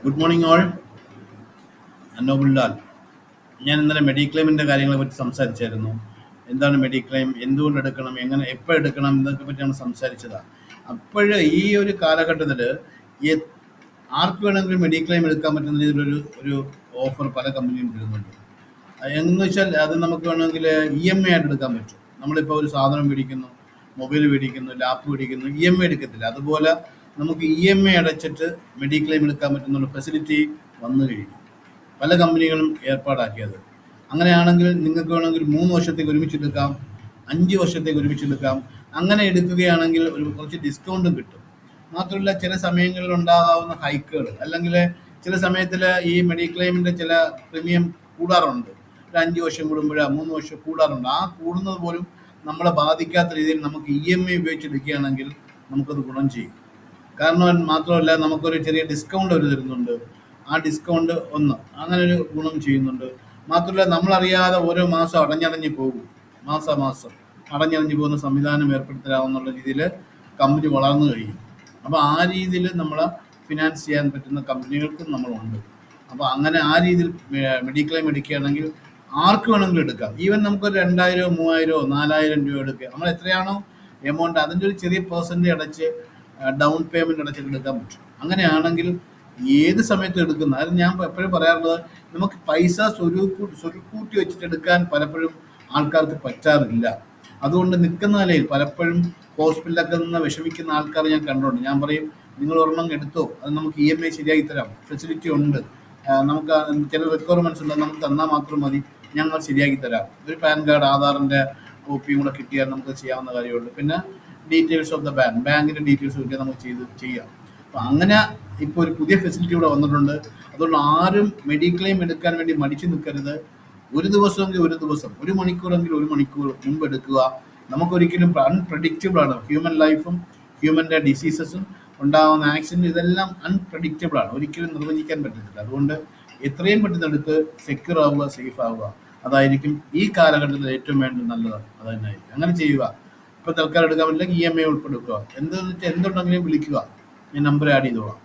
Good morning all. Noble Lal. ഞാൻ ഇന്നലെ മെഡിക്ലെയിമിൻ്റെ കാര്യങ്ങളെ പറ്റി സംസാരിച്ചായിരുന്നു. എന്താണ് മെഡിക്ലെയിം, എന്തുകൊണ്ട് എടുക്കണം, എങ്ങനെ എപ്പോൾ എടുക്കണം എന്നൊക്കെ പറ്റിയാണ് സംസാരിച്ചതാണ്. അപ്പോൾ ഈ ഒരു കാലഘട്ടത്തിൽ ആർക്ക് വേണമെങ്കിലും മെഡിക്ലെയിം എടുക്കാൻ പറ്റുന്ന രീതിയിലൊരു ഒരു ഓഫർ പല കമ്പനിയും തരുന്നുണ്ട്. എന്ന് വെച്ചാൽ അത് നമുക്ക് വേണമെങ്കിൽ EMI ആയിട്ട് എടുക്കാൻ പറ്റും. നമ്മളിപ്പോൾ ഒരു സാധനം മേടിക്കുന്നു, മൊബൈൽ മേടിക്കുന്നു, ലാപ്പ് മേടിക്കുന്നു, EMI എടുക്കത്തില്ല. അതുപോലെ നമുക്ക് EMI അടച്ചിട്ട് മെഡിക്ലെയിം എടുക്കാൻ പറ്റുന്ന ഫെസിലിറ്റി വന്നു കഴിഞ്ഞു. പല കമ്പനികളും ഏർപ്പാടാക്കിയത്. അങ്ങനെയാണെങ്കിൽ നിങ്ങൾക്ക് വേണമെങ്കിൽ 3 വർഷത്തേക്ക് ഒരുമിച്ചെടുക്കാം, 5 വർഷത്തേക്ക് ഒരുമിച്ചെടുക്കാം. അങ്ങനെ എടുക്കുകയാണെങ്കിൽ കുറച്ച് ഡിസ്കൗണ്ടും കിട്ടും. മാത്രമല്ല ചില സമയങ്ങളിൽ ഉണ്ടാകാവുന്ന ഹൈക്കുകൾ, അല്ലെങ്കിൽ ചില സമയത്തിൽ ഈ മെഡിക്ലെയിമിൻ്റെ ചില പ്രീമിയം കൂടാറുണ്ട്. ഒരു 5 വർഷം കൂടുമ്പോഴോ 3 വർഷം കൂടാറുണ്ട്. ആ കൂടുന്നത് പോലും നമ്മളെ ബാധിക്കാത്ത രീതിയിൽ നമുക്ക് EMI ഉപയോഗിച്ചെടുക്കുകയാണെങ്കിൽ നമുക്കത് ഗുണം ചെയ്യും. കാരണം മാത്രമല്ല നമുക്കൊരു ചെറിയ ഡിസ്കൗണ്ട് അവർ തരുന്നുണ്ട്. ആ ഡിസ്കൗണ്ട് അങ്ങനെ ഒരു ഗുണം ചെയ്യുന്നുണ്ട്. മാത്രമല്ല നമ്മളറിയാതെ ഓരോ മാസം അടഞ്ഞടഞ്ഞ് പോകും. മാസം അടഞ്ഞടഞ്ഞ് പോകുന്ന സംവിധാനം ഏർപ്പെടുത്തരാമെന്നുള്ള രീതിയിൽ കമ്പനി വളർന്നു കഴിയും. അപ്പോൾ ആ രീതിയിൽ നമ്മളെ ഫിനാൻസ് ചെയ്യാൻ പറ്റുന്ന കമ്പനികൾക്കും നമ്മളുണ്ട്. അപ്പോൾ അങ്ങനെ ആ രീതിയിൽ മെഡിക്ലെയിം എടുക്കുകയാണെങ്കിൽ ആർക്ക് വേണമെങ്കിലും എടുക്കാം. ഈവൻ നമുക്കൊരു 2000, 3000, 4000 രൂപ എടുക്കുക. നമ്മൾ എത്രയാണോ എമൗണ്ട് അതിൻ്റെ ഒരു ചെറിയ പെർസെൻറ്റേജ് അടച്ച് ഡൗൺ പേയ്മെൻറ്റ് അടച്ചിട്ട് എടുക്കാൻ പറ്റും. അങ്ങനെയാണെങ്കിൽ ഏത് സമയത്ത് എടുക്കുന്ന, അത് ഞാൻ എപ്പോഴും പറയാറുള്ളത്, നമുക്ക് പൈസ സ്വരുക്കൂട്ടി വെച്ചിട്ട് എടുക്കാൻ പലപ്പോഴും ആൾക്കാർക്ക് പറ്റാറില്ല. അതുകൊണ്ട് നിൽക്കുന്ന നിലയിൽ പലപ്പോഴും ഹോസ്പിറ്റലൊക്കെ നിന്ന് വിഷമിക്കുന്ന ആൾക്കാർ ഞാൻ കണ്ടിട്ടുണ്ട്. ഞാൻ പറയും, നിങ്ങൾ ഒരെണ്ണം എടുത്തോ, അത് നമുക്ക് EMI ശരിയാക്കി തരാം, ഫെസിലിറ്റി ഉണ്ട്, നമുക്ക് ചില റിക്വയർമെൻറ്റ്സ് ഉണ്ട്, നമുക്ക് തന്നാൽ മാത്രം മതി, ഞങ്ങൾ ശരിയാക്കി തരാം. ഒരു പാൻ കാർഡ്, ആധാറിൻ്റെ കോപ്പിയും കൂടെ കിട്ടിയാൽ നമുക്ക് ചെയ്യാവുന്ന കാര്യമുള്ളൂ. പിന്നെ ഡീറ്റെയിൽസ് ഓഫ് ദ ബാങ്കിൻ്റെ ഡീറ്റെയിൽസ് കിട്ടിയാൽ നമുക്ക് ചെയ്യാം. അപ്പം അങ്ങനെ ഇപ്പോൾ ഒരു പുതിയ ഫെസിലിറ്റി ഇവിടെ വന്നിട്ടുണ്ട്. അതുകൊണ്ട് ആരും മെഡിക്ലെയിം എടുക്കാൻ വേണ്ടി മടിച്ചു നിൽക്കരുത്. ഒരു ദിവസമെങ്കിൽ ഒരു ദിവസം, 1 മണിക്കൂറെങ്കിൽ 1 മണിക്കൂർ മുമ്പ് എടുക്കുക. നമുക്കൊരിക്കലും അൺപ്രഡിക്റ്റബിൾ ആണ്. ഹ്യൂമൻ ലൈഫും ഹ്യൂമൻ്റെ ഡിസീസസും ഉണ്ടാകുന്ന ആക്സിഡൻറ്റ് ഇതെല്ലാം അൺപ്രഡിക്റ്റബിൾ ആണ്, ഒരിക്കലും നിർവചിക്കാൻ പറ്റത്തില്ല. അതുകൊണ്ട് എത്രയും പെട്ടെന്ന് എടുത്ത് സെക്യൂർ ആവുക, സേഫ് ആവുക. അതായിരിക്കും ഈ കാലഘട്ടത്തിൽ ഏറ്റവും വേണ്ടത്, നല്ലതാണ്. അത് തന്നെയായിരിക്കും. അങ്ങനെ ചെയ്യുക. ഇപ്പോൾ തൽക്കാലം എടുക്കാൻ പറ്റില്ലെങ്കിൽ EMI ഉൾപ്പെടുത്തുക. എന്തുണ്ടെങ്കിലും വിളിക്കുക, ഞാൻ നമ്പർ ആഡ് ചെയ്തോളാം.